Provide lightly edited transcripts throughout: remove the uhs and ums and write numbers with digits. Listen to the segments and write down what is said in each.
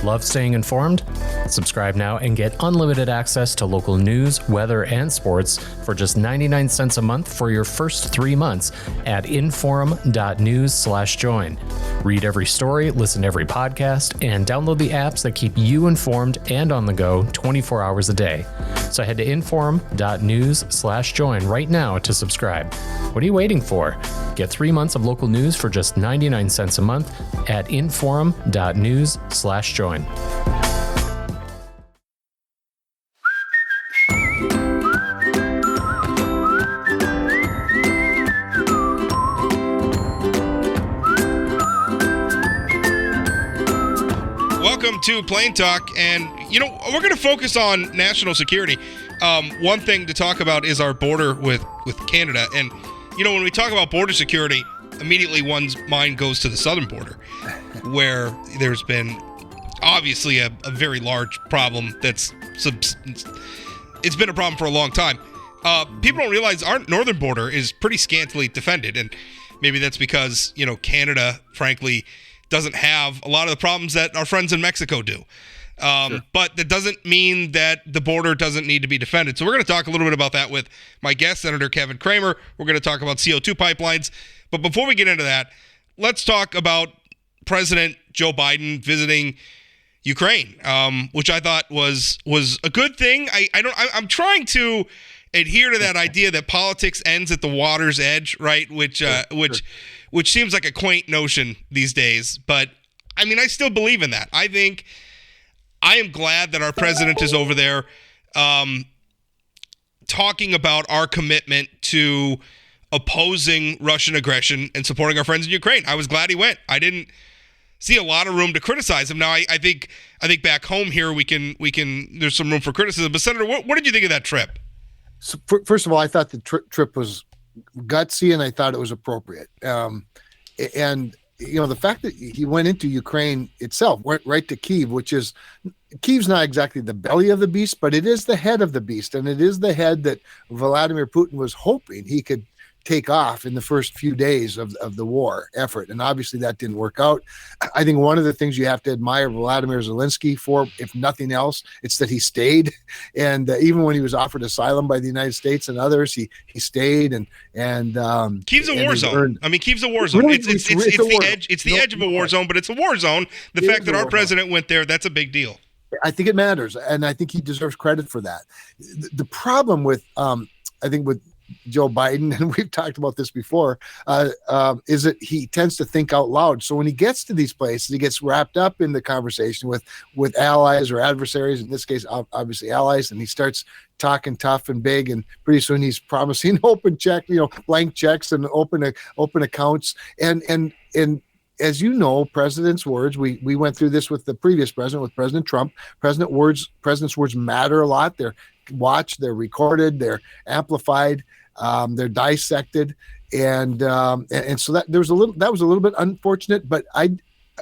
Love staying informed? Subscribe now and get unlimited access to local news, weather, and sports for just 99 cents a month for your first 3 months at inforum.news/join. Read every story, listen to every podcast, and download the apps that keep you informed and on the go 24 hours a day. So head to inforum.news/join right now to subscribe. What are you waiting for? Get 3 months of local news for just 99 cents a month at inforum.news/join. Welcome to Plain Talk, and we're going to focus on national security. One thing to talk about is our border with Canada, and when we talk about border security, immediately one's mind goes to the southern border, where there's been obviously a very large problem. It's been a problem for a long time. People don't realize our northern border is pretty scantily defended, and maybe that's because Canada, frankly, doesn't have a lot of the problems that our friends in Mexico do. Sure. But that doesn't mean that the border doesn't need to be defended. So we're going to talk a little bit about that with my guest, Senator Kevin Cramer. We're going to talk about CO2 pipelines. But before we get into that, let's talk about President Joe Biden visiting Ukraine, which I thought was a good thing. I'm trying to adhere to that idea that politics ends at the water's edge, right? Which seems like a quaint notion these days, but I still believe in that. I am glad that our president is over there talking about our commitment to opposing Russian aggression and supporting our friends in Ukraine. I was glad he went. I didn't see a lot of room to criticize him. Now, I think back home here we can there's some room for criticism. But Senator, what did you think of that trip? So first of all, I thought the trip was gutsy, and I thought it was appropriate. And the fact that he went into Ukraine itself, went right to Kyiv, Kyiv's not exactly the belly of the beast, but it is the head of the beast, and it is the head that Vladimir Putin was hoping he could take off in the first few days of the war effort. And obviously that didn't work out. I think one of the things you have to admire Vladimir Zelensky for, if nothing else, it's that he stayed. And even when he was offered asylum by the United States and others, he stayed. And Kyiv's a war zone. Kyiv's a war zone. Really, it's the edge. It's the edge of a war zone, but it's a war zone. The fact that our president went there, that's a big deal. I think it matters, and I think he deserves credit for that. The problem with, with Joe Biden, and we've talked about this before, is that he tends to think out loud. So when he gets to these places, he gets wrapped up in the conversation with allies or adversaries, in this case, obviously allies, and he starts talking tough and big, and pretty soon he's promising blank checks and open accounts. And as you know, president's words, we went through this with the previous president, with President Trump. President's words matter a lot. They're watched, they're recorded, they're amplified, they're dissected, and so that was a little bit unfortunate. But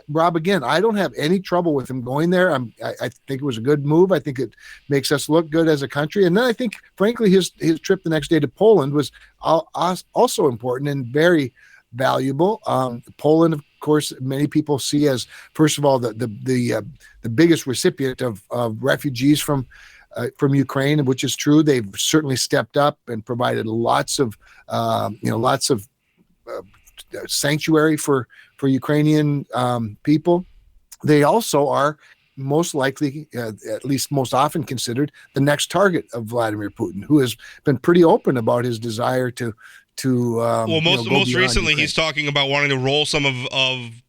Rob, again, I don't have any trouble with him going there. I think it was a good move. I think it makes us look good as a country. And then I think, frankly, his trip the next day to Poland was also important and very valuable. Poland, of course, many people see as, first of all, the biggest recipient of refugees from Ukraine, which is true. They've certainly stepped up and provided lots of sanctuary for Ukrainian people. They also are most likely, at least most often, considered the next target of Vladimir Putin, who has been pretty open about his desire to most recently, Ukraine. He's talking about wanting to roll some of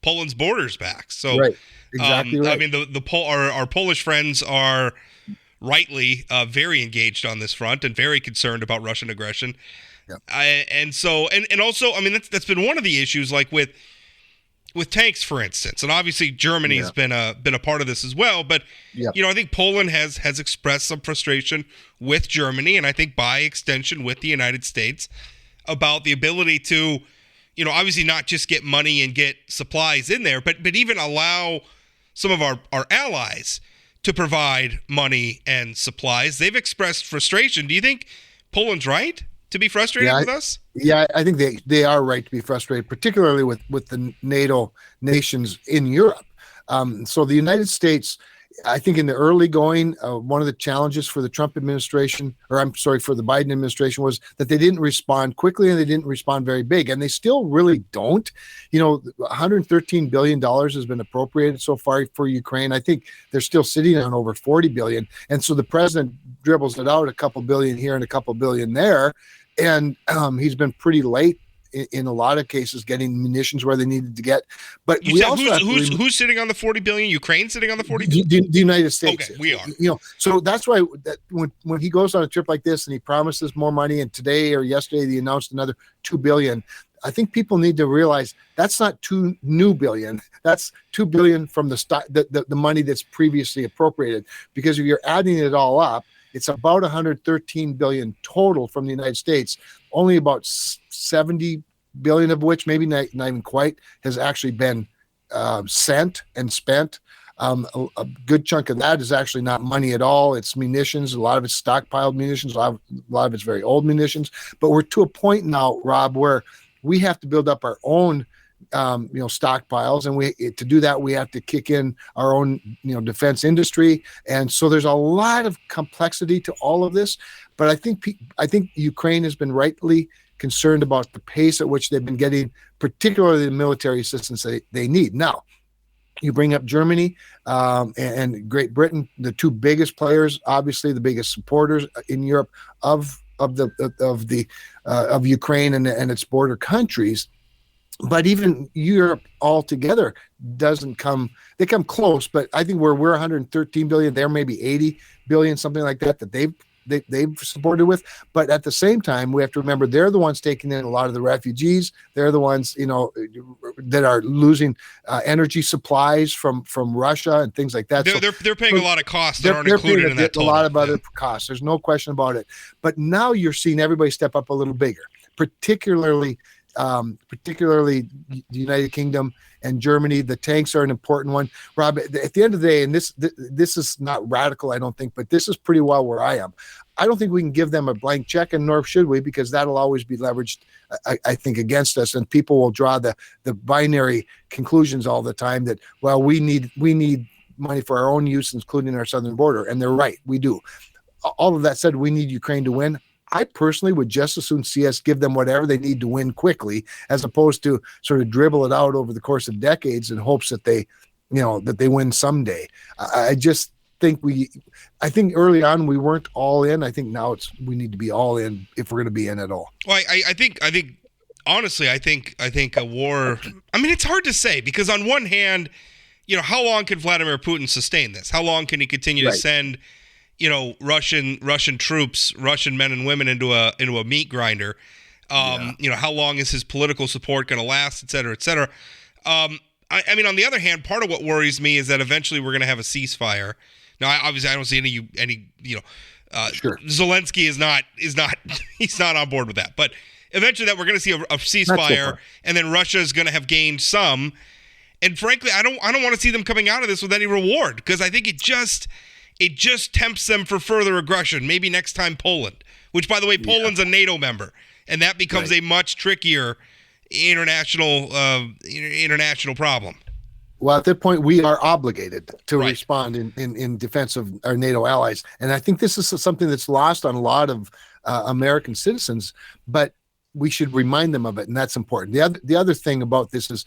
Poland's borders back. So, right. Exactly right. Our Polish friends are rightly very engaged on this front and very concerned about Russian aggression. Yep. Also, that's been one of the issues, like with tanks, for instance, and obviously Germany's been a part of this as well. But I think Poland has expressed some frustration with Germany, and I think by extension with the United States, about the ability to, obviously not just get money and get supplies in there, but even allow some of our allies to provide money and supplies. They've expressed frustration. Do you think Poland's right to be frustrated with us? Yeah, I think they are right to be frustrated, particularly with the NATO nations in Europe. So the United States, I think in the early going, one of the challenges for the Trump administration, or I'm sorry, for the Biden administration, was that they didn't respond quickly and they didn't respond very big. And they still really don't. $113 billion has been appropriated so far for Ukraine. I think they're still sitting on over 40 billion. And so the president dribbles it out, a couple billion here and a couple billion there. And he's been pretty late in a lot of cases getting munitions where they needed to get. But you said who's sitting on the 40 billion? Ukraine sitting on the 40 billion? The United States. Okay, we are. So that's why when he goes on a trip like this and he promises more money, and today or yesterday he announced another 2 billion. I think people need to realize that's not 2 new billion. That's 2 billion from the money that's previously appropriated. Because if you're adding it all up, it's about 113 billion total from the United States. Only about 70 billion of which, maybe not even quite, has actually been sent and spent. A good chunk of that is actually not money at all. It's munitions. A lot of it's stockpiled munitions. A lot of it's very old munitions. But we're to a point now, Rob, where we have to build up our own stockpiles, and to do that we have to kick in our own defense industry. And so there's a lot of complexity to all of this, but I think Ukraine has been rightly concerned about the pace at which they've been getting, particularly the military assistance they need. Now, you bring up Germany and Great Britain, the two biggest players, obviously the biggest supporters in Europe of Ukraine and its border countries. But even Europe altogether doesn't come. They come close, but I think we're 113 billion. They're maybe 80 billion, something like that they've supported with. But at the same time, we have to remember they're the ones taking in a lot of the refugees. They're the ones that are losing energy supplies from Russia and things like that. They're paying a lot of costs that aren't included in that total. A lot of other costs. There's no question about it. But now you're seeing everybody step up a little bigger, particularly the United Kingdom and Germany. The tanks are an important one, Rob. At the end of the day, and this is not radical, I don't think, but this is pretty well where I am. I don't think we can give them a blank check, and nor should we, because that'll always be leveraged, I think, against us, and people will draw the binary conclusions all the time that, well, we need money for our own use, including our southern border, and they're right, we do. All of that said, we need Ukraine to win. I personally would just as soon see us give them whatever they need to win quickly, as opposed to sort of dribble it out over the course of decades in hopes that they win someday. I just think I think early on we weren't all in. I think now we need to be all in if we're going to be in at all. Well, I think honestly, I think a war. I mean, it's hard to say, because on one hand, how long can Vladimir Putin sustain this? How long can he continue to send Russian troops, Russian men and women into a meat grinder? How long is his political support going to last, et cetera, et cetera? I mean, on the other hand, part of what worries me is that eventually we're going to have a ceasefire. Now, obviously, I don't see any Sure. Zelensky is not he's not on board with that. But eventually, that we're going to see a ceasefire, and then Russia is going to have gained some. And frankly, I don't want to see them coming out of this with any reward, because I think it just tempts them for further aggression. Maybe next time Poland, which, by the way, Poland's a NATO member, and that becomes a much trickier international problem. Well, at that point, we are obligated to respond in defense of our NATO allies. And I think this is something that's lost on a lot of American citizens, but we should remind them of it, and that's important. The other thing about this is,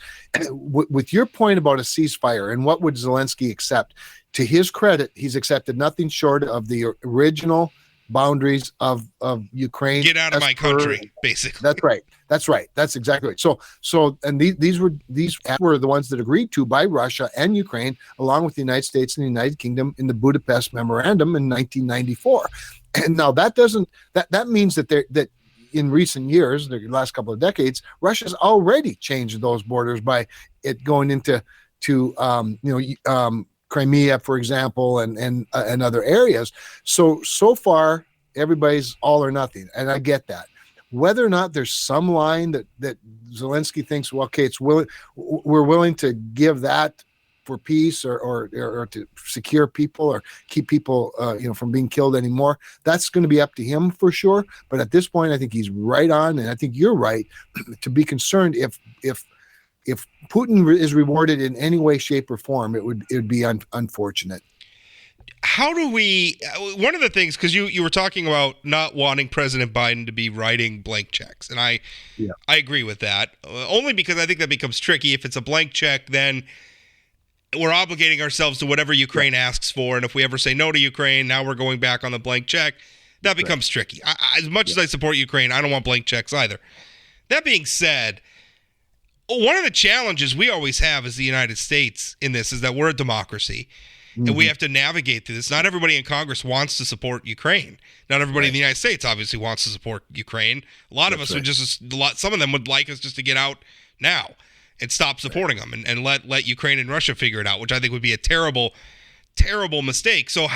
with your point about a ceasefire and what would Zelensky accept, to his credit, he's accepted nothing short of the original boundaries of Ukraine. Get out of my country, basically. That's right. That's exactly right. So these were the ones that agreed to by Russia and Ukraine, along with the United States and the United Kingdom, in the Budapest Memorandum in 1994. And now that means that in recent years, the last couple of decades, Russia's already changed those borders by it going into Crimea, for example, and other areas. So far, everybody's all or nothing, and I get that. Whether or not there's some line that Zelensky thinks, well, okay, we're willing to give that for peace or to secure people or keep people from being killed anymore, that's going to be up to him for sure. But at this point, I think he's right on, and I think you're right to be concerned if if Putin is rewarded in any way, shape, or form, it would be unfortunate. How do we? One of the things, because you were talking about not wanting President Biden to be writing blank checks, and I agree with that. Only because I think that becomes tricky. If it's a blank check, then we're obligating ourselves to whatever Ukraine asks for, and if we ever say no to Ukraine, now we're going back on the blank check. That becomes tricky. As much as I support Ukraine, I don't want blank checks either. That being said, one of the challenges we always have as the United States in this is that we're a democracy, and we have to navigate through this. Not everybody in Congress wants to support Ukraine. Not everybody in the United States obviously wants to support Ukraine. A lot of us would some of them would like us just to get out now and stop supporting them and let Ukraine and Russia figure it out, which I think would be a terrible, terrible mistake. So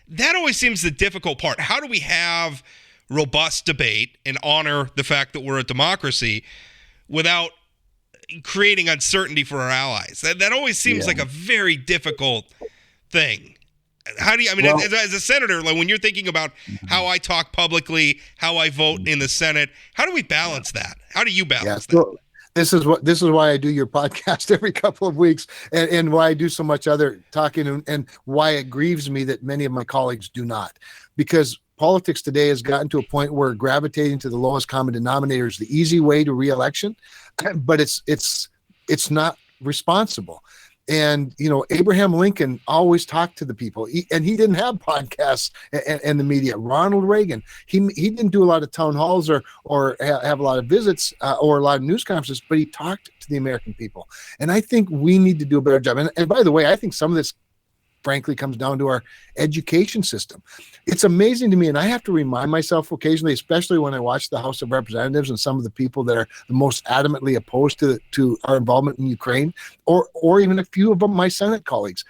that always seems the difficult part. How do we have robust debate and honor the fact that we're a democracy without creating uncertainty for our allies? That always seems like a very difficult thing. How do you, as a senator, like when you're thinking about how I talk publicly, how I vote in the Senate, how do we balance that? How do you balance that? This is why I do your podcast every couple of weeks, and why I do so much other talking, and why it grieves me that many of my colleagues do not, because politics today has gotten to a point where gravitating to the lowest common denominator is the easy way to re-election, but it's not responsible. And, Abraham Lincoln always talked to the people, and he didn't have podcasts and the media. Ronald Reagan, he didn't do a lot of town halls or have a lot of visits or a lot of news conferences, but he talked to the American people. And I think we need to do a better job. And by the way, I think some of this, frankly, comes down to our education system. It's amazing to me, and I have to remind myself occasionally, especially when I watch the House of Representatives and some of the people that are the most adamantly opposed to our involvement in Ukraine, or even a few of them, my Senate colleagues,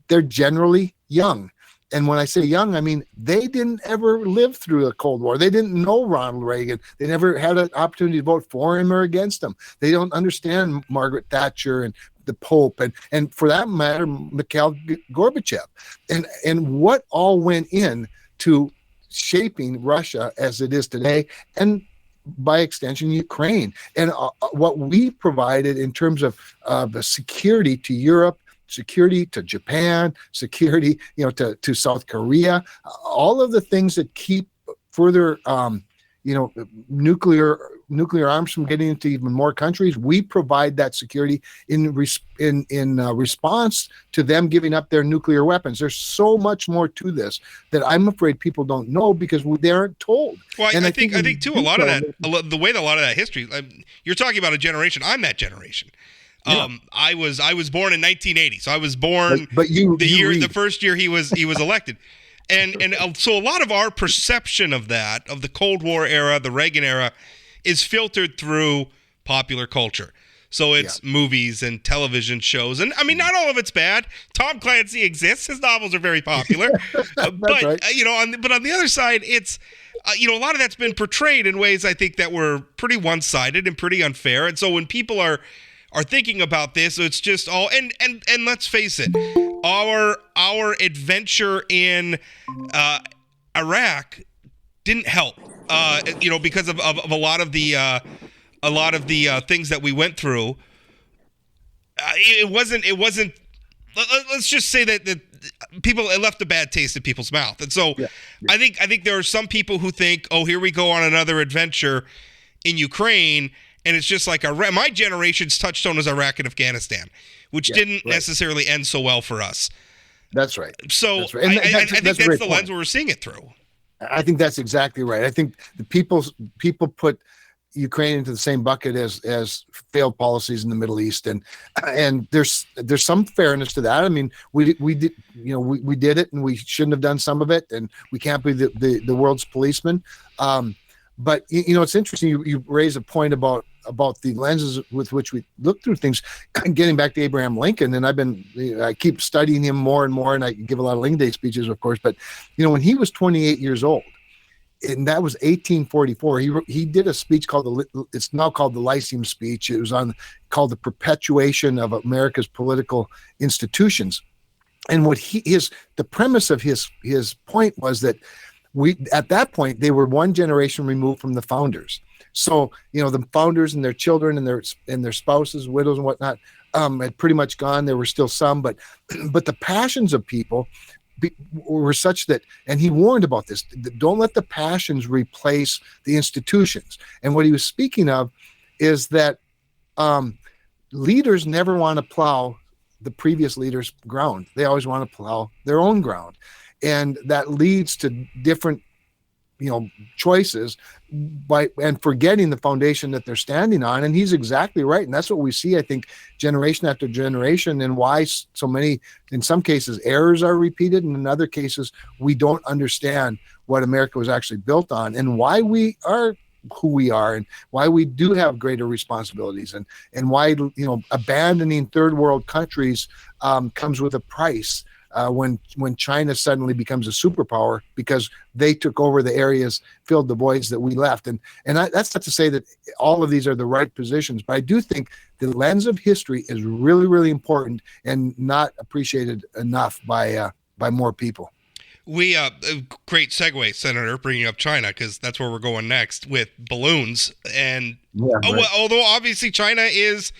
they're generally young. And when I say young, I mean they didn't ever live through a Cold War. They didn't know Ronald Reagan. They never had an opportunity to vote for him or against him. They don't understand Margaret Thatcher and the Pope, and for that matter, Mikhail Gorbachev, and what all went in to shaping Russia as it is today, and by extension, Ukraine, and what we provided in terms of the security to Europe, security to Japan, security, to South Korea, all of the things that keep further, nuclear arms from getting into even more countries. We provide that security in response to them giving up their nuclear weapons. There's so much more to this that I'm afraid people don't know because they aren't told. Well, I think too, a lot of that, the way that a lot of that history, you're talking about a generation. I'm that generation. Yeah. I was born in 1980, so I was born the first year he was elected. And so a lot of our perception of the Cold War era, the Reagan era, is filtered through popular culture. So it's movies and television shows. And, not all of it's bad. Tom Clancy exists. His novels are very popular. But, right. But on the other side, it's, a lot of that's been portrayed in ways I think that were pretty one-sided and pretty unfair. And so when people are thinking about this, it's just all, and let's face it, our adventure in Iraq didn't help, because of a lot of the things that we went through. It wasn't. Let's just say that it left a bad taste in people's mouth, and so I think there are some people who think, oh, here we go on another adventure in Ukraine. And it's just like my generation's touchstone was Iraq and Afghanistan, which didn't necessarily end so well for us. That's right. So that's right. I think that's the lens we're seeing it through. I think that's exactly right. I think the people put Ukraine into the same bucket as failed policies in the Middle East, and there's some fairness to that. We did we did it, and we shouldn't have done some of it, and we can't be the world's policeman. But it's interesting. You raise a point about the lenses with which we look through things. Getting back to Abraham Lincoln, and I keep studying him more and more, and I give a lot of Lincoln Day speeches, of course. But when he was 28 years old, and that was 1844, he did a speech it's now called the Lyceum Speech. It was called the Perpetuation of America's Political Institutions, and the premise of his point was that at that point, they were one generation removed from the founders. So, the founders and their children and their spouses, widows and whatnot, had pretty much gone. There were still some, but the passions of people were such that, and he warned about this, don't let the passions replace the institutions. And what he was speaking of is that leaders never want to plow the previous leaders' ground. They always want to plow their own ground. And that leads to different choices and forgetting the foundation that they're standing on. And he's exactly right. And that's what we see, I think, generation after generation, and why so many, in some cases, errors are repeated. And in other cases, we don't understand what America was actually built on and why we are who we are and why we do have greater responsibilities and why, abandoning third world countries comes with a price. When China suddenly becomes a superpower because they took over the areas, filled the voids that we left. And that's not to say that all of these are the right positions, but I do think the lens of history is really, really important and not appreciated enough by more people. We great segue, Senator, bringing up China, because that's where we're going next with balloons. And although obviously China is,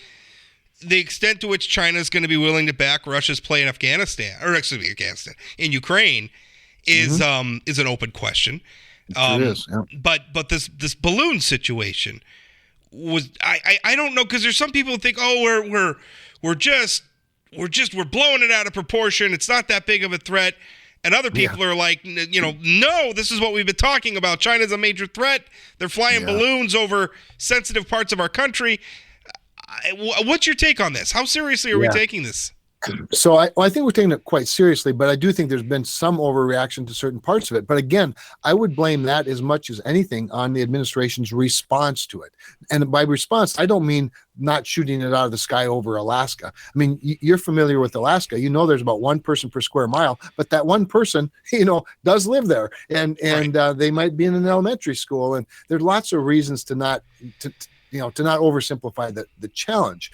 the extent to which China is going to be willing to back Russia's play in in Ukraine is an open question. It is. Yeah. But this balloon situation was, I don't know, because there's some people who think, we're blowing it out of proportion. It's not that big of a threat. And other people are like, no, this is what we've been talking about. China's a major threat. They're flying balloons over sensitive parts of our country. What's your take on this? How seriously are we taking this? So I think we're taking it quite seriously, but I do think there's been some overreaction to certain parts of it. But again, I would blame that as much as anything on the administration's response to it. And by response, I don't mean not shooting it out of the sky over Alaska. I mean, you're familiar with Alaska. There's about one person per square mile, but that one person, does live there, and they might be in an elementary school, and there's lots of reasons to not oversimplify the challenge.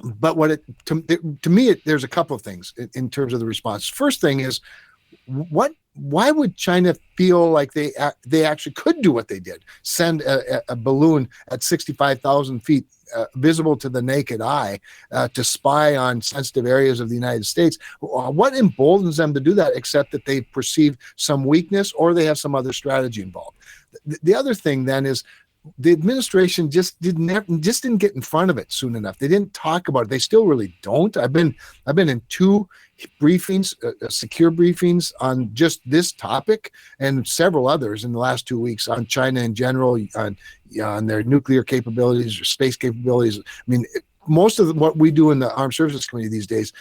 But to me, there's a couple of things in terms of the response. First thing is, why would China feel like they actually could do what they did? Send a balloon at 65,000 feet, visible to the naked eye, to spy on sensitive areas of the United States. What emboldens them to do that, except that they perceive some weakness or they have some other strategy involved? The other thing then is, the administration just didn't get in front of it soon enough. They didn't talk about it. They still really don't. I've been in two briefings, secure briefings on just this topic, and several others in the last 2 weeks on China in general, on their nuclear capabilities or space capabilities. I mean, most of what we do in the Armed Services Committee these days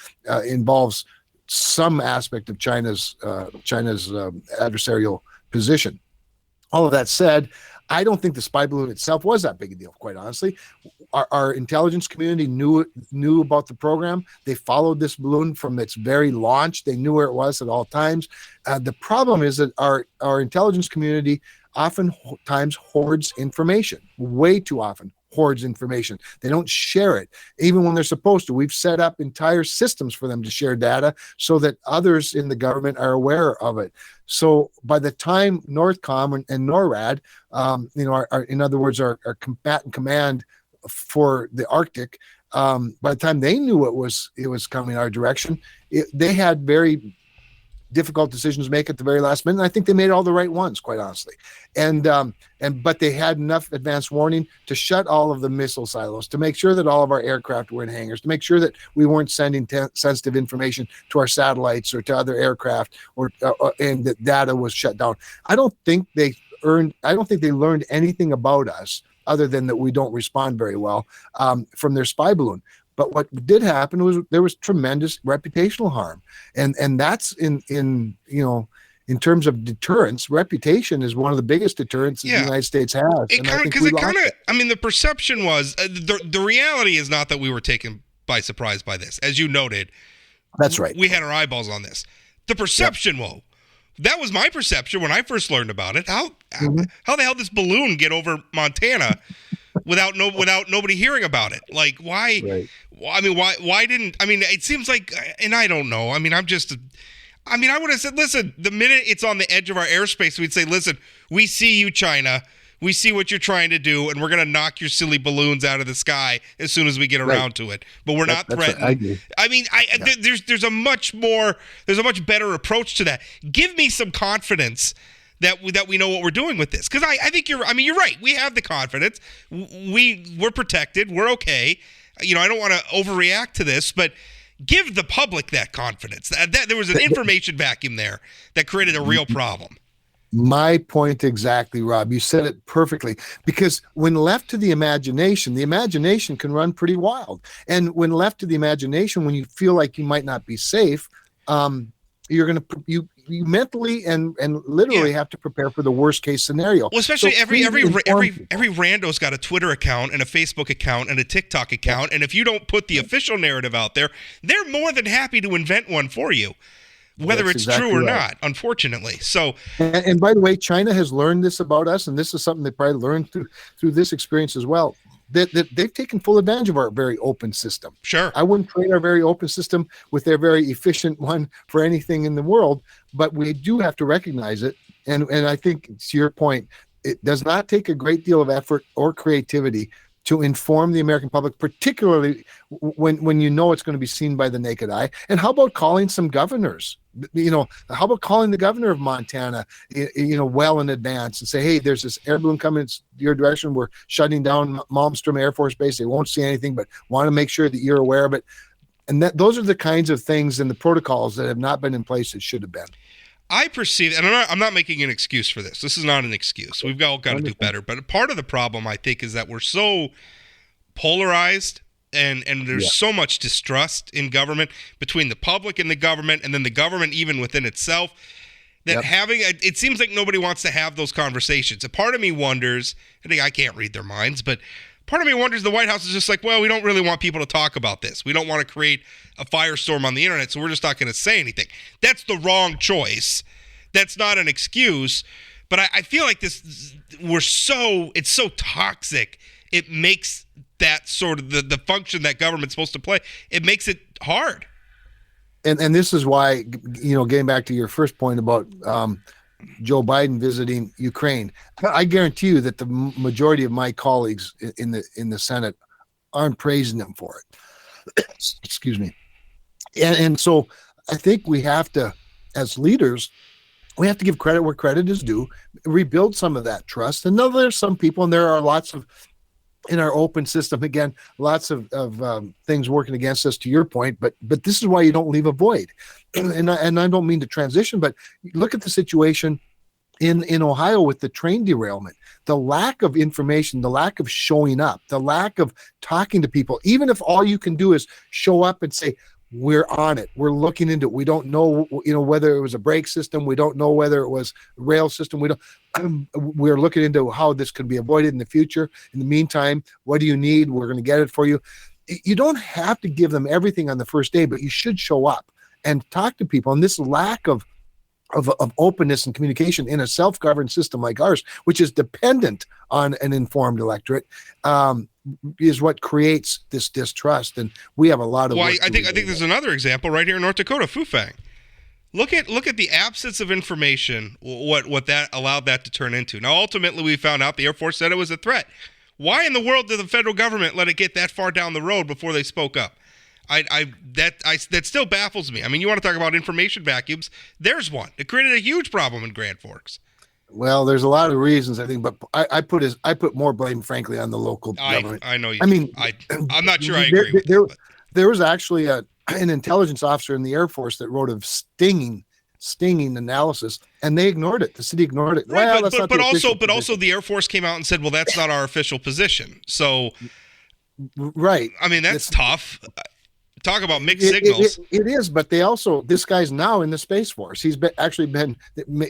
involves some aspect of China's adversarial position. All of that said, I don't think the spy balloon itself was that big a deal, quite honestly. Our intelligence community knew about the program. They followed this balloon from its very launch. They knew where it was at all times. The problem is that our intelligence community oftentimes hoards information, way too often hoards information. They don't share it, even when they're supposed to. We've set up entire systems for them to share data so that others in the government are aware of it. So by the time NORTHCOM and NORAD, in other words, our combatant command for the Arctic, by the time they knew it was coming our direction, they had very difficult decisions to make at the very last minute. And I think they made all the right ones, quite honestly. But they had enough advance warning to shut all of the missile silos, to make sure that all of our aircraft were in hangars, to make sure that we weren't sending sensitive information to our satellites or to other aircraft, and that data was shut down. I don't think they learned anything about us other than that we don't respond very well from their spy balloon. But what did happen was there was tremendous reputational harm, and that's in terms of deterrence. Reputation is one of the biggest deterrents that the United States has. The perception was the reality is not that we were taken by surprise by this, as you noted. That's right. We had our eyeballs on this. The perception, that was my perception when I first learned about it. How the hell did this balloon get over Montana without nobody hearing about it? Like, why? Right. Why didn't? I mean, it seems like, and I don't know. I mean, I would have said, listen, the minute it's on the edge of our airspace, we'd say, listen, we see you, China. We see what you're trying to do, and we're going to knock your silly balloons out of the sky as soon as we get around to it. But we're not threatening. I agree. I mean, there's a much better approach to that. Give me some confidence that we know what we're doing with this, because I think you're right. We have the confidence. We're protected. We're okay. I don't want to overreact to this, but give the public that confidence. That there was an information vacuum there that created a real problem. My point exactly, Rob. You said it perfectly. Because when left to the imagination can run pretty wild. And when left to the imagination, when you feel like you might not be safe, you're going to you mentally and literally have to prepare for the worst case scenario. Well, especially every rando's got a Twitter account and a Facebook account and a TikTok account, and if you don't put the official narrative out there, they're more than happy to invent one for you, whether it's exactly true or not, unfortunately. So, and by the way, China has learned this about us, and this is something they probably learned through this experience as well. That they've taken full advantage of our very open system. Sure. I wouldn't trade our very open system with their very efficient one for anything in the world, but we do have to recognize it. And I think, to your point, it does not take a great deal of effort or creativity to inform the American public, particularly when you know it's going to be seen by the naked eye. And how about calling some governors? How about calling the governor of Montana, well in advance and say, hey, there's this air balloon coming in your direction. We're shutting down Malmstrom Air Force Base. They won't see anything, but want to make sure that you're aware of it. And those are the kinds of things and the protocols that have not been in place that should have been. I perceive, and I'm not making an excuse for this. This is not an excuse. We've all got to do better. But part of the problem, I think, is that we're so polarized and there's so much distrust in government between the public and the government, and then the government even within itself, that it seems like nobody wants to have those conversations. A part of me wonders, I think I can't read their minds, but part of me wonders the White House is just like, well, we don't really want people to talk about this. We don't want to create a firestorm on the internet, so we're just not going to say anything. That's the wrong choice. That's not an excuse. But I feel like it's so toxic. It makes that sort of the function that government's supposed to play, it makes it hard. And this is why, getting back to your first point about Joe Biden visiting Ukraine, I guarantee you that the majority of my colleagues in the Senate aren't praising him for it. Excuse me. And so I think we have to, as leaders, we have to give credit where credit is due, rebuild some of that trust. And now there's some people, and there are lots of, in our open system, again, lots of things working against us, to your point, but this is why you don't leave a void. And I don't mean to transition, but look at the situation in Ohio with the train derailment, the lack of information, the lack of showing up, the lack of talking to people, even if all you can do is show up and say, we're on it. We're looking into it. We don't know, whether it was a brake system. We don't know whether it was a rail system. We're looking into how this could be avoided in the future. In the meantime, what do you need? We're going to get it for you. You don't have to give them everything on the first day, but you should show up and talk to people. And this lack of openness and communication in a self-governed system like ours, which is dependent on an informed electorate, is what creates this distrust. And we have a lot of. Well, I think there's another example right here in North Dakota, Fufang. Look at the absence of information. What that allowed that to turn into. Now, ultimately, we found out the Air Force said it was a threat. Why in the world did the federal government let it get that far down the road before they spoke up? That still baffles me. I mean, you want to talk about information vacuums? There's one. It created a huge problem in Grand Forks. Well, there's a lot of reasons, I think, but I put more blame, frankly, on the local government. I know you. I mean, I'm not sure I agree with that. There was actually an intelligence officer in the Air Force that wrote a stinging analysis, and they ignored it. The city ignored it. Right, well, but also the Air Force came out and said, well, that's not our official position. So, right. I mean, that's tough. Talk about mixed signals. It is, but this guy's now in the Space Force. He's been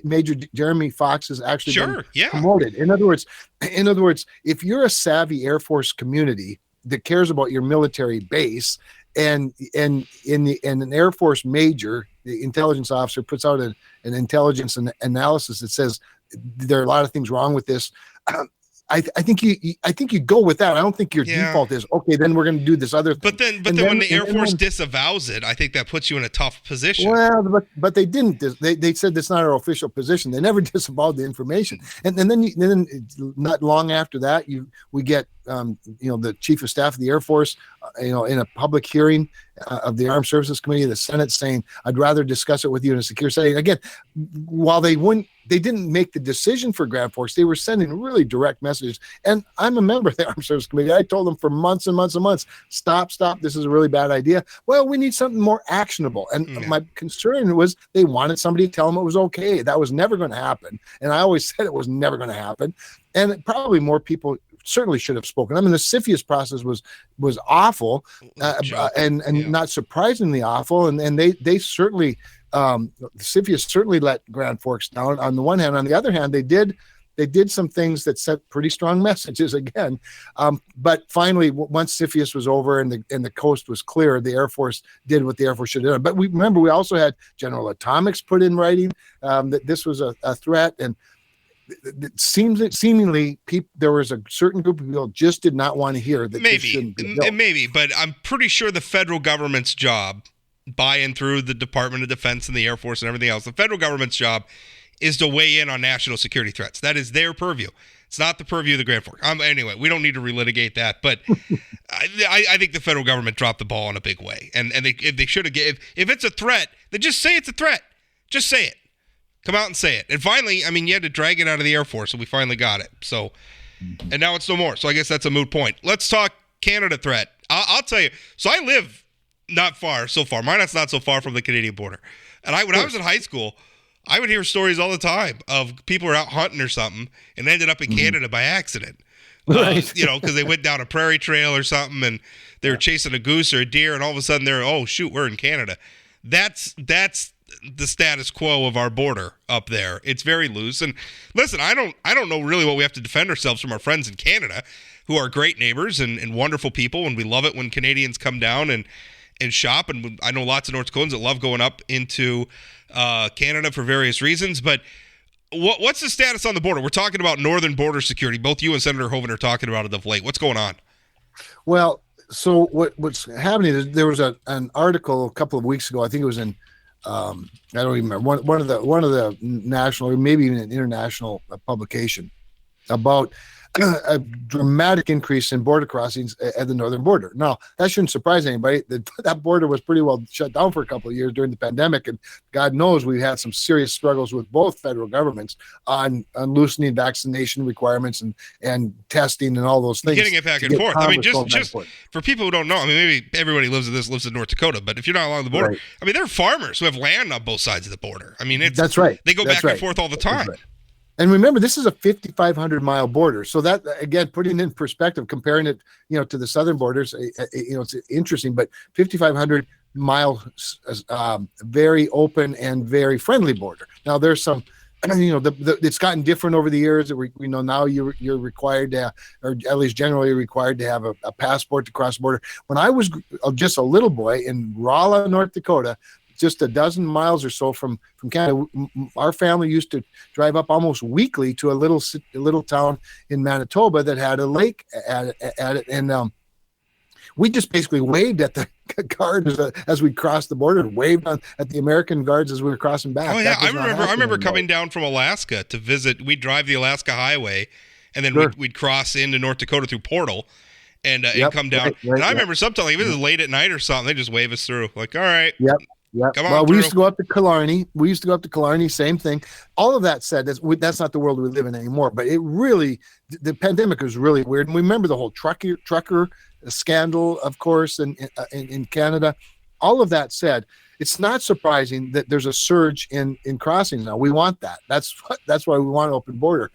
Major Jeremy Fox has actually been promoted. In other words, if you're a savvy Air Force community that cares about your military base, and an Air Force major, the intelligence officer, puts out an intelligence analysis that says there are a lot of things wrong with this, I think you go with that. I don't think your default is okay. Then we're going to do this other thing. But then when the Air Force disavows it, I think that puts you in a tough position. Well, but they didn't. They said that's not our official position. They never disavowed the information. And then not long after that, we get the chief of staff of the Air Force, in a public hearing of the Armed Services Committee of the Senate saying, I'd rather discuss it with you in a secure setting. Again, while they didn't make the decision for Grand Forks, they were sending really direct messages. And I'm a member of the Armed Services Committee. I told them for months and months and months, stop, this is a really bad idea. Well, we need something more actionable. And my concern was they wanted somebody to tell them it was okay. That was never going to happen. And I always said it was never going to happen. And probably more people certainly should have spoken. I mean, the CFIUS process was awful and not surprisingly awful. And they certainly, CFIUS certainly let Grand Forks down on the one hand. On the other hand, they did some things that sent pretty strong messages again. But finally, once CFIUS was over and the coast was clear, the Air Force did what the Air Force should have done. But we also had General Atomics put in writing that this was a threat. And it seemingly there was a certain group of people just did not want to hear that. Maybe, but I'm pretty sure the federal government's job, by and through the Department of Defense and the Air Force and everything else, the federal government's job is to weigh in on national security threats. That is their purview. It's not the purview of the Grand Forks. Anyway, we don't need to relitigate that, but I think the federal government dropped the ball in a big way, and they should have. If it's a threat, then just say it's a threat. Just say it. Come out and say it. And finally, you had to drag it out of the Air Force, and we finally got it. So, and now it's no more. So I guess that's a moot point. Let's talk Canada threat. I'll tell you. So I live not far, so far. Minot's not so far from the Canadian border. And when I was in high school, I would hear stories all the time of people who were out hunting or something and ended up in Canada by accident. Right. Because they went down a prairie trail or something and they were chasing a goose or a deer, and all of a sudden we're in Canada. That's the status quo of our border up there. It's very loose. And listen, I don't know really what we have to defend ourselves from our friends in Canada, who are great neighbors and wonderful people, and we love it when Canadians come down and shop. And I know lots of North Dakotans that love going up into Canada for various reasons. But what's the status on the border? We're talking about northern border security. Both you and Senator Hoeven are talking about it of late. What's going on? Well, so what's happening is there was an article a couple of weeks ago. I think it was in I don't even remember one of the national or maybe even an international publication about a dramatic increase in border crossings at the northern border. Now, that shouldn't surprise anybody. That border was pretty well shut down for a couple of years during the pandemic, and God knows we've had some serious struggles with both federal governments on loosening vaccination requirements and testing and all those things. Getting it back and forth. Just for people who don't know, maybe everybody lives in North Dakota, but if you're not along the border, right. There are farmers who have land on both sides of the border. That's right. They go back and forth all the time. And remember, this is a 5,500-mile border. So that, again, putting it in perspective, comparing it, to the southern borders, it's interesting. But 5,500-mile, very open and very friendly border. Now, there's some, it's gotten different over the years. Now you're required to, or at least generally required to have a passport to cross the border. When I was just a little boy in Rolla, North Dakota, just a dozen miles or so from Canada, our family used to drive up almost weekly to a little town in Manitoba that had a lake at it, and we just basically waved at the guards as we crossed the border, and waved at the American guards as we were crossing back. Oh yeah, I remember coming down from Alaska to visit. We'd drive the Alaska Highway, and then we'd cross into North Dakota through Portal. And come down. Right, and I remember sometimes, if it was late at night or something, they just wave us through. Like, all right. Yep. Well, we used to go up to Killarney. Same thing. All of that said, that's not the world we live in anymore. But the pandemic was really weird. And we remember the whole trucker scandal, of course, in Canada. All of that said, it's not surprising that there's a surge in crossings now. We want that. That's why we want an open border.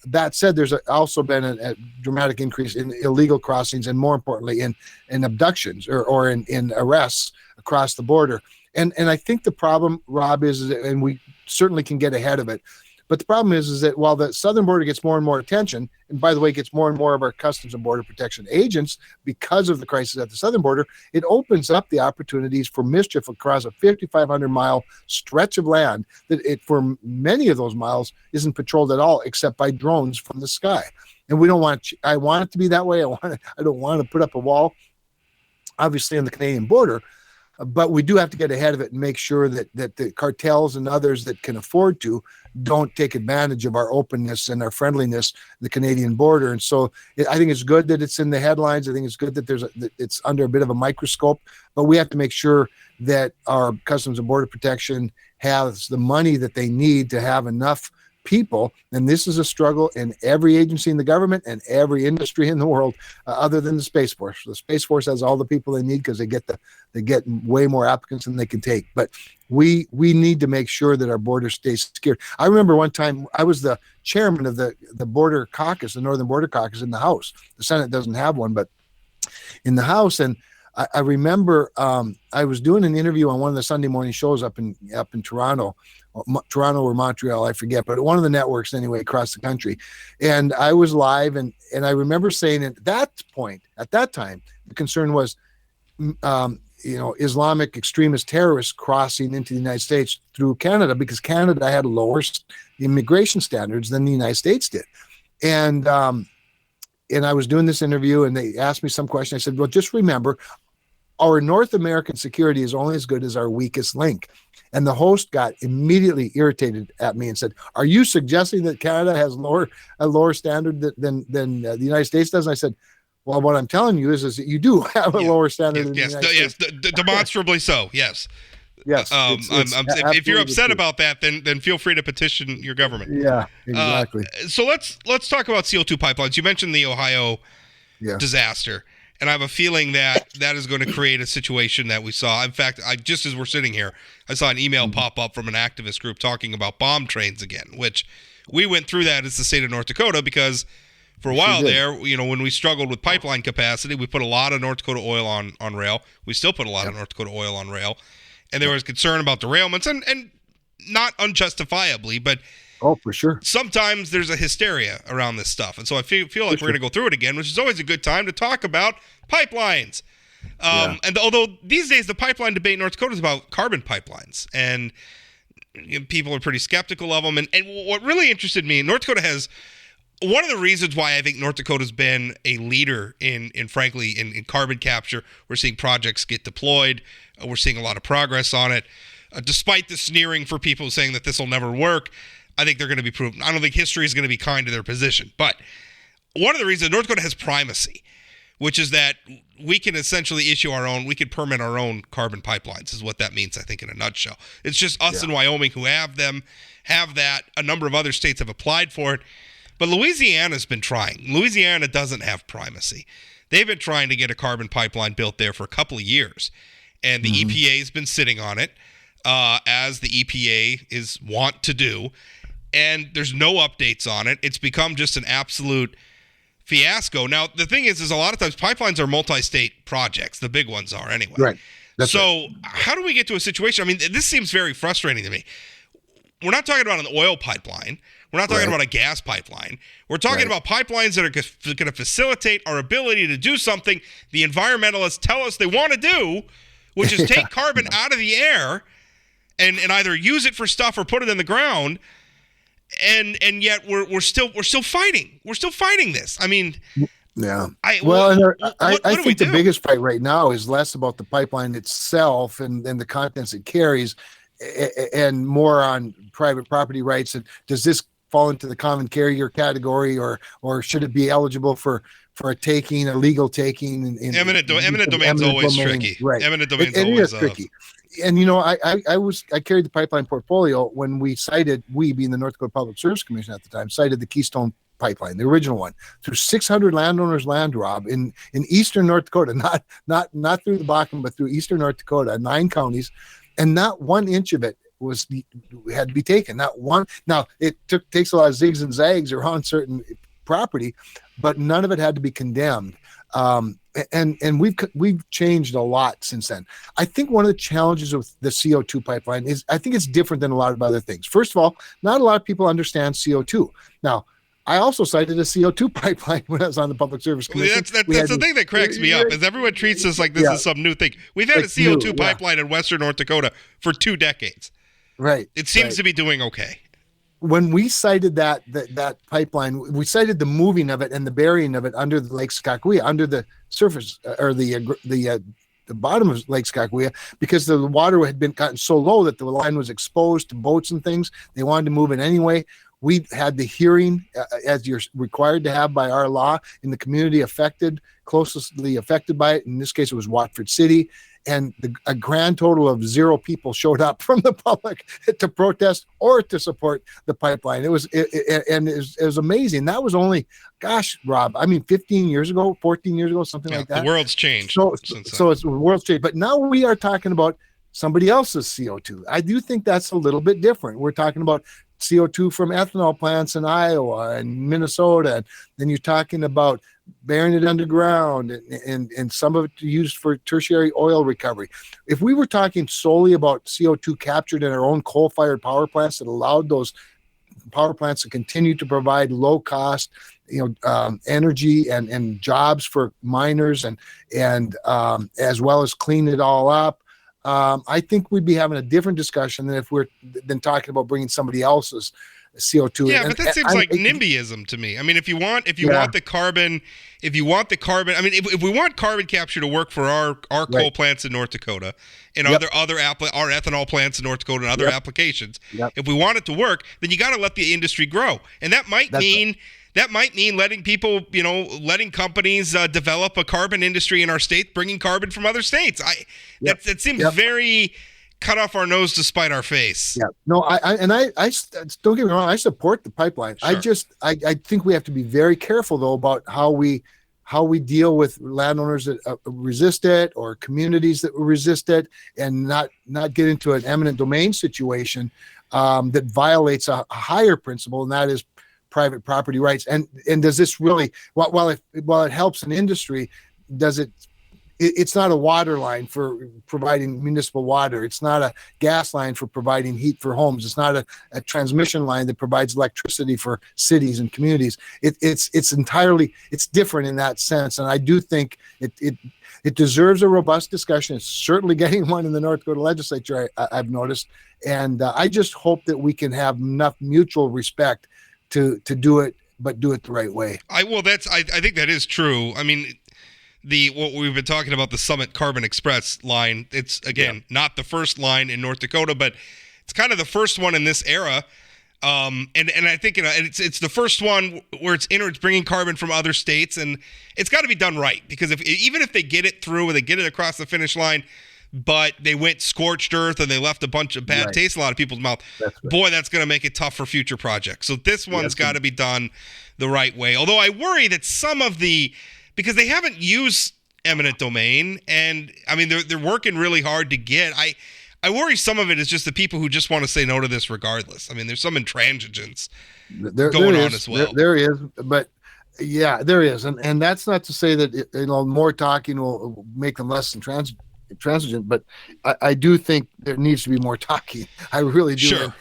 That said, there's also been a dramatic increase in illegal crossings, and more importantly, in abductions or in arrests across the border. And I think the problem, Rob, is, and we certainly can get ahead of it, but the problem is that while the southern border gets more and more attention, and by the way, gets more and more of our Customs and Border Protection agents because of the crisis at the southern border, it opens up the opportunities for mischief across a 5,500-mile stretch of land that for many of those miles isn't patrolled at all except by drones from the sky. and we don't want. I want it to be that way. I don't want to put up a wall, obviously, on the Canadian border. But we do have to get ahead of it and make sure that the cartels and others that can afford to don't take advantage of our openness and our friendliness, the Canadian border. And so I think it's good that it's in the headlines. I think it's good that that it's under a bit of a microscope, but we have to make sure that our Customs and Border Protection has the money that they need to have enough people. And this is a struggle in every agency in the government and every industry in the world, other than the Space Force. The Space Force has all the people they need because they get way more applicants than they can take. But we need to make sure that our border stays secure. I remember one time I was the chairman of the border caucus, the Northern Border Caucus in the House. The Senate doesn't have one, but in the House. And I remember I was doing an interview on one of the Sunday morning shows up in Toronto or Montreal, I forget, but one of the networks anyway across the country. And I was live, and I remember saying at that time, the concern was, Islamic extremist terrorists crossing into the United States through Canada, because Canada had lower immigration standards than the United States did. And I was doing this interview, and they asked me some question. I said, well, just remember, our North American security is only as good as our weakest link. And the host got immediately irritated at me and said, are you suggesting that Canada has a lower standard than the United States does? And I said, well, what I'm telling you is that you do have a lower standard than the United States. Demonstrably so, yes. Yes. If you're upset about that, then feel free to petition your government. Yeah, exactly. So let's talk about CO2 pipelines. You mentioned the Ohio disaster, and I have a feeling that is going to create a situation that we saw. In fact, just as we're sitting here, I saw an email pop up from an activist group talking about bomb trains again, which we went through that as the state of North Dakota because for a while there, when we struggled with pipeline capacity, we put a lot of North Dakota oil on rail. We still put a lot of North Dakota oil on rail. And there was concern about derailments, and not unjustifiably, but for sure. Sometimes there's a hysteria around this stuff. And so I feel like we're going to go through it again, which is always a good time to talk about pipelines. And although these days the pipeline debate in North Dakota is about carbon pipelines, and people are pretty skeptical of them. And what really interested me, North Dakota has one of the reasons why I think North Dakota's been a leader in carbon capture. We're seeing projects get deployed. We're seeing a lot of progress on it. Despite the sneering for people saying that this will never work, I think they're going to be proven. I don't think history is going to be kind to their position. But one of the reasons North Dakota has primacy, which is that we can essentially we can permit our own carbon pipelines, is what that means, I think, in a nutshell. It's just us in Wyoming who have that. A number of other states have applied for it. But Louisiana's been trying. Louisiana doesn't have primacy. They've been trying to get a carbon pipeline built there for a couple of years. And the EPA has been sitting on it, as the EPA is wont to do. And there's no updates on it. It's become just an absolute fiasco. Now, the thing is a lot of times pipelines are multi-state projects. The big ones are anyway. Right. How do we get to a situation? I mean, this seems very frustrating to me. We're not talking about an oil pipeline. We're not talking about a gas pipeline. We're talking about pipelines that are going to facilitate our ability to do something the environmentalists tell us they want to do, which is take carbon out of the air and either use it for stuff or put it in the ground. And yet we're still fighting. We're still fighting this. I mean, I think the biggest fight right now is less about the pipeline itself and the contents it carries, and more on private property rights. And does this fall into the common carrier category, or should it be eligible for a taking, a legal taking? Eminent domain's always tricky. Right. Eminent domain's always tricky. And I carried the pipeline portfolio when we being the North Dakota Public Service Commission at the time, cited the Keystone Pipeline, the original one, through 600 landowners' land rob in eastern North Dakota, not through the Bakken, but through eastern North Dakota, 9 counties, and not 1 inch of it had to be taken. Not one. Now it takes a lot of zigs and zags around certain property, but none of it had to be condemned. And we've changed a lot since then. I think one of the challenges with the CO2 pipeline is I think it's different than a lot of other things. First of all, not a lot of people understand CO2. Now, I also cited a CO2 pipeline when I was on the Public Service Commission. That's the thing that cracks me up, is everyone treats this like this is some new thing. We've had a CO2 pipeline in western North Dakota for 2 decades. Right. It seems to be doing okay. when we cited that pipeline, we cited the moving of it and the burying of it under the Lake Skakawea, under the surface or the bottom of Lake Skakawea, because the water had gotten so low that the line was exposed to boats and things. They wanted to move it anyway. We had the hearing, as you're required to have by our law, in the community closely affected by it. In this case, it was Watford City. And a grand total of 0 people showed up from the public to protest or to support the pipeline. It was amazing. That was only, gosh, Rob, 15 years ago, 14 years ago, something like that. The world's changed. So it's the world's changed. But now we are talking about somebody else's CO2. I do think that's a little bit different. We're talking about CO2 from ethanol plants in Iowa and Minnesota. And then you're talking about burying it underground and some of it used for tertiary oil recovery. If we were talking solely about CO2 captured in our own coal-fired power plants that allowed those power plants to continue to provide low cost, energy and jobs for miners and as well as clean it all up, I think we'd be having a different discussion than if we're talking about bringing somebody else's CO2. Yeah, but that seems like NIMBYism to me. I mean, if you want the carbon, if we want carbon capture to work for our coal plants in North Dakota and our ethanol plants in North Dakota and other applications, if we want it to work, then you got to let the industry grow, and that might mean letting people, letting companies develop a carbon industry in our state, bringing carbon from other states. That seems very cut off our nose to spite our face. Yeah, no, I don't get me wrong. I support the pipeline. Sure. I think we have to be very careful though about how we deal with landowners that resist it or communities that resist it, and not get into an eminent domain situation that violates a higher principle, and that is private property rights. And does this really, while it helps an industry, does it? It's not a water line for providing municipal water. It's not a gas line for providing heat for homes. It's not a transmission line that provides electricity for cities and communities. It's entirely, it's different in that sense. And I do think it deserves a robust discussion. It's certainly getting one in the North Dakota legislature, I've noticed. And I just hope that we can have enough mutual respect to do it, but do it the right way. I think that is true. I mean, what we've been talking about, the Summit Carbon Express line, it's not the first line in North Dakota, but it's kind of the first one in this era. And I think it's the first one where it's bringing carbon from other states, and it's got to be done right, because even if they get it through and they get it across the finish line, but they went scorched earth and they left a bunch of bad taste in a lot of people's mouth, that's going to make it tough for future projects. So this one's got to be done the right way. Although I worry that because they haven't used eminent domain, and I mean they're working really hard to get. I worry some of it is just the people who just want to say no to this regardless. I mean, there's some intransigence going on as well. There is, but yeah, there is, and that's not to say that more talking will make them less intransigent, but I do think there needs to be more talking. I really do. Sure.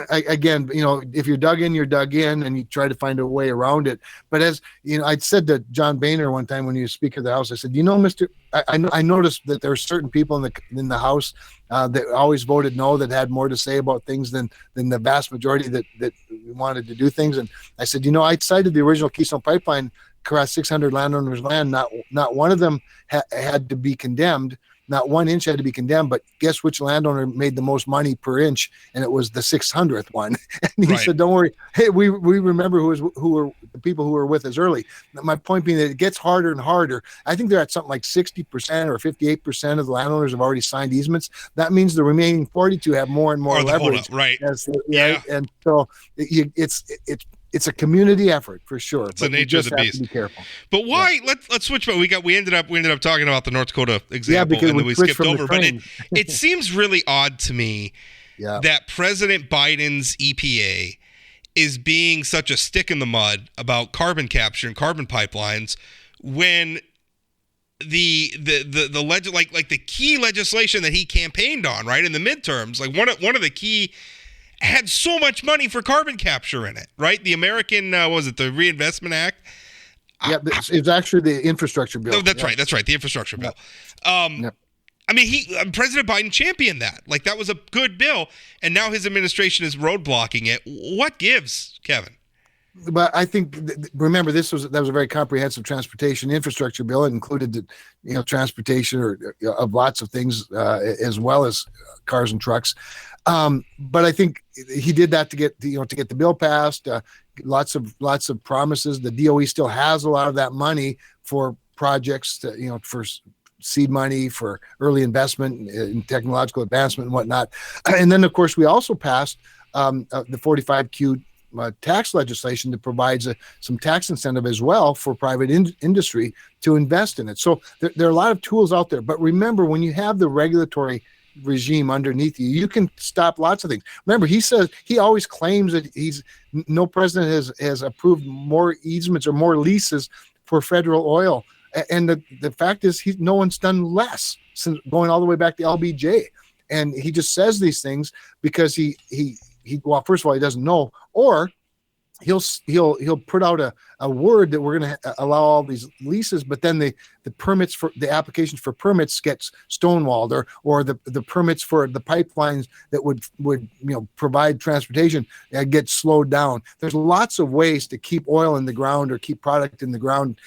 Again, if you're dug in, you're dug in, and you try to find a way around it. But as I said to John Boehner one time when he was Speaker of the House, I said, Mr. I noticed that there are certain people in the House that always voted no, that had more to say about things than the vast majority that wanted to do things. And I said, I cited the original Keystone Pipeline across 600 landowners' land. Not one of them had to be condemned. Not 1 inch had to be condemned, but guess which landowner made the most money per inch? And it was the 600th one. And he said, "Don't worry. Hey, we remember who were the people who were with us early." My point being that it gets harder and harder. I think they're at something like 60% or 58% of the landowners have already signed easements. That means the remaining 42 have more and more leverage. Right. And so it's a community effort for sure. It's the nature of the beast. To be careful. But why? Yeah. Let's switch. But we ended up talking about the North Dakota example, because and then we skipped over. But it seems really odd to me that President Biden's EPA is being such a stick in the mud about carbon capture and carbon pipelines when the key legislation that he campaigned on, right, in the midterms, like one of the key, had so much money for carbon capture in it, right? The American, the Reinvestment Act? Yeah, it's actually the infrastructure bill. No, that's right. The infrastructure bill. I mean, President Biden championed that. Like, that was a good bill, and now his administration is roadblocking it. What gives, Kevin? But I think, remember, that was a very comprehensive transportation infrastructure bill. It included transportation of lots of things, as well as cars and trucks. But I think he did that to get the bill passed. Lots of promises. The DOE still has a lot of that money for projects, for seed money, for early investment in technological advancement and whatnot. And then, of course, we also passed the 45Q tax legislation that provides some tax incentive as well for private industry to invest in it. So there are a lot of tools out there. But remember, when you have the regulatory regime underneath you, you can stop lots of things. Remember, he always claims that no president has approved more easements or more leases for federal oil. And the fact is, no one's done less since going all the way back to LBJ. And he just says these things because he well, first of all, he doesn't know, or he'll put out a word that we're going to allow all these leases, but then the permits for the applications for permits gets stonewalled, or the permits for the pipelines that would provide transportation get slowed down. There's lots of ways to keep oil in the ground or keep product in the ground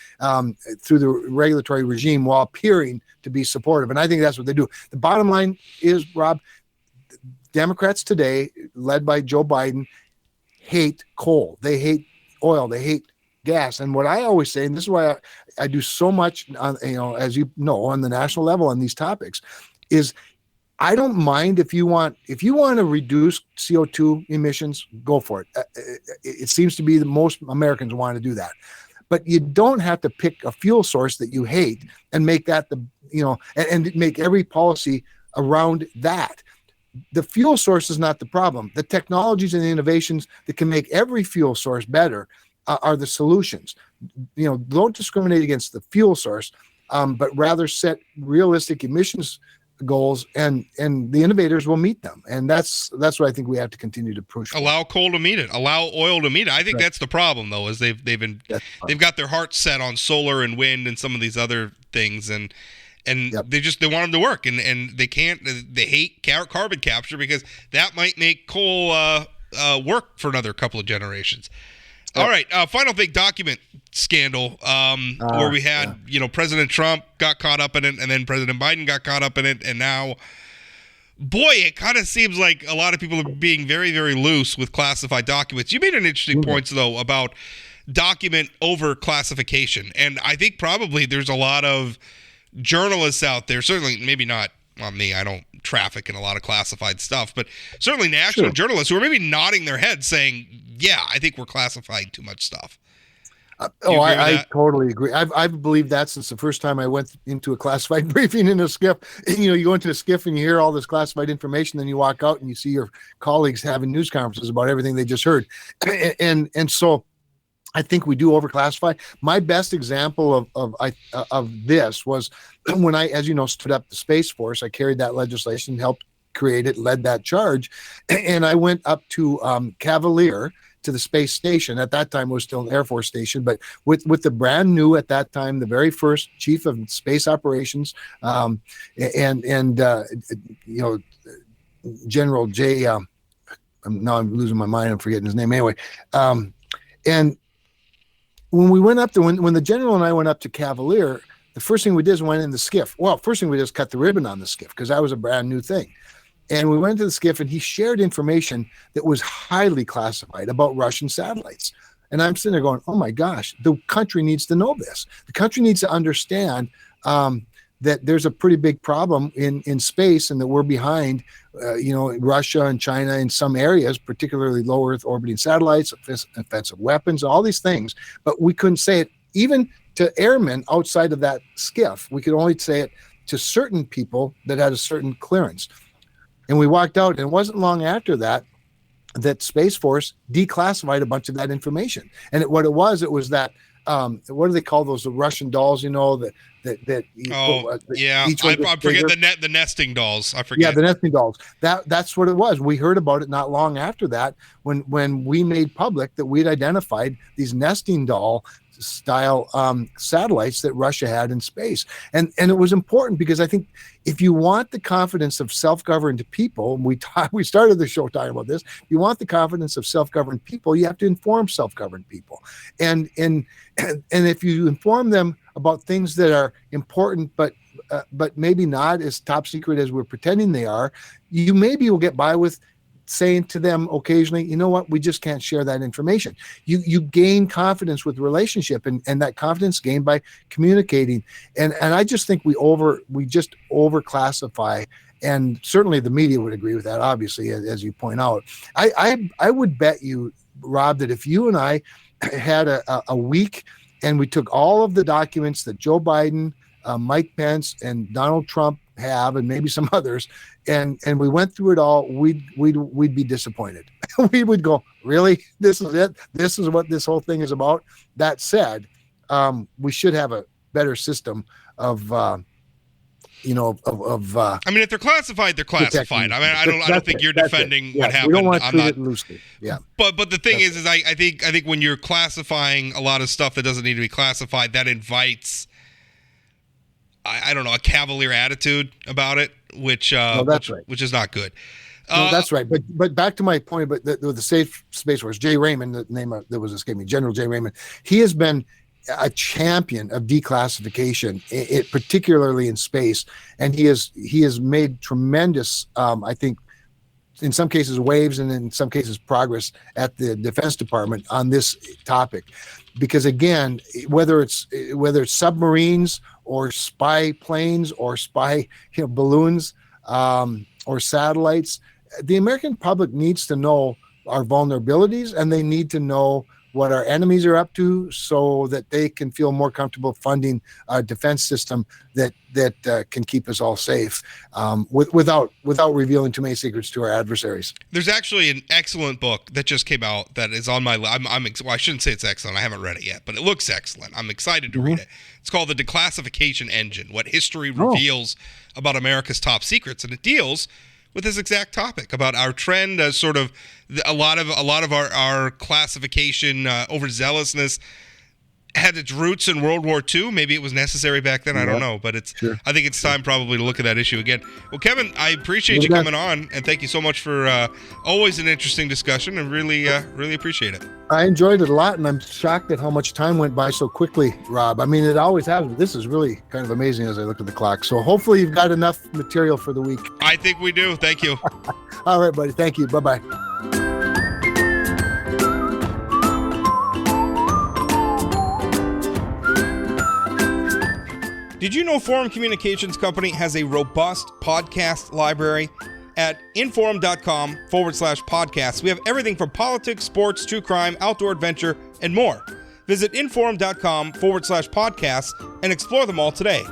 through the regulatory regime while appearing to be supportive. And I think that's what they do. The bottom line is, Rob, Democrats today, led by Joe Biden, hate coal. They hate oil. They hate gas. And what I always say, and this is why I do so much, as you know, on the national level on these topics, is I don't mind if you want to reduce CO2 emissions, go for it. It seems to be that most Americans want to do that. But you don't have to pick a fuel source that you hate and make that and make every policy around that. The fuel source is not the problem. The technologies and the innovations that can make every fuel source better are the solutions. Don't discriminate against the fuel source, but rather set realistic emissions goals, and the innovators will meet them. And that's what I think we have to continue to push for. Allow coal to meet it. Allow oil to meet it. I think that's the problem, though, is they've got their hearts set on solar and wind and some of these other things, and they want them to work, and they can't. They hate carbon capture because that might make coal work for another couple of generations. Yep. All right, final big document scandal where we had President Trump got caught up in it, and then President Biden got caught up in it, and now, boy, it kind of seems like a lot of people are being very, very loose with classified documents. You made an interesting point, though, about document over classification, and I think probably there's a lot of journalists out there, certainly maybe not on me, I don't traffic in a lot of classified stuff, but certainly national journalists who are maybe nodding their heads saying, yeah, I think we're classifying too much stuff. I totally agree. I've believed that since the first time I went into a classified briefing in a SCIF. You go into a SCIF and you hear all this classified information, then you walk out and you see your colleagues having news conferences about everything they just heard. And so I think we do overclassify. My best example of this was when I, as you know, stood up the Space Force. I carried that legislation, helped create it, led that charge, and I went up to Cavalier, to the space station. At that time, it was still an Air Force station, but with the brand new, at that time, the very first chief of space operations, General J. Now I'm losing my mind. I'm forgetting his name anyway. And when we went up to, when the general and I went up to Cavalier, the first thing we did is went in the SCIF. Well, first thing we did is cut the ribbon on the SCIF because that was a brand new thing. And we went to the SCIF and he shared information that was highly classified about Russian satellites. And I'm sitting there going, oh my gosh, the country needs to know this. The country needs to understand that there's a pretty big problem in space and that we're behind, Russia and China in some areas, particularly low Earth orbiting satellites, offensive weapons, all these things. But we couldn't say it even to airmen outside of that SCIF. We could only say it to certain people that had a certain clearance. And we walked out, and it wasn't long after that Space Force declassified a bunch of that information. And what it was that what do they call those? The Russian dolls, I forget the nesting dolls. I forget. Yeah, the nesting dolls. That's what it was. We heard about it not long after that when we made public that we'd identified these nesting doll style satellites that Russia had in space. And it was important because I think if you want the confidence of self-governed people, and we started the show talking about this, you want the confidence of self-governed people, you have to inform self-governed people. And if you inform them about things that are important, but maybe not as top secret as we're pretending they are, you maybe will get by with saying to them occasionally, you know what, we just can't share that information. You gain confidence with relationship, and that confidence gained by communicating. And I just think we just overclassify, and certainly the media would agree with that, obviously, as you point out. I would bet you, Rob, that if you and I had a week and we took all of the documents that Joe Biden, Mike Pence, and Donald Trump have, and maybe some others, and we went through it all, we'd be disappointed. We would go, really? This is it? This is what this whole thing is about? That said, we should have a better system of I mean, if they're classified, they're classified. I mean, I don't think you're defending what happened. We don't want to treat it loosely. Yeah. But the thing is I think when you're classifying a lot of stuff that doesn't need to be classified, that invites, I don't know, a cavalier attitude about it, which is not good. No, that's right. But back to my point, but the Safe Space Force, Jay Raymond, the name that was escaping me, General Jay Raymond, he has been a champion of declassification, particularly in space, and he has made tremendous, I think, in some cases waves and in some cases progress at the Defense Department on this topic, because again, whether it's submarines or spy planes or spy balloons or satellites, the American public needs to know our vulnerabilities, and they need to know what our enemies are up to, so that they can feel more comfortable funding a defense system that can keep us all safe, without revealing too many secrets to our adversaries. There's actually an excellent book that just came out that is on my list. Well, I shouldn't say it's excellent. I haven't read it yet, but it looks excellent. I'm excited to read it. It's called The Declassification Engine: What History Reveals About America's Top Secrets, and it deals with this exact topic about our trend as sort of a lot of our classification overzealousness had its roots in World War II. Maybe it was necessary back then. I don't know, but I think it's time probably to look at that issue again. Well, Kevin, I appreciate you coming on, and thank you so much for always an interesting discussion, and really appreciate it. I enjoyed it a lot, and I'm shocked at how much time went by so quickly, Rob. I mean, it always happens, but this is really kind of amazing as I look at the clock. So hopefully you've got enough material for the week. I think we do. Thank you. All right, buddy. Thank you. Bye-bye. Did you know Forum Communications Company has a robust podcast library? At inforum.com/podcasts, we have everything from politics, sports, true crime, outdoor adventure, and more. Visit inforum.com/podcasts and explore them all today.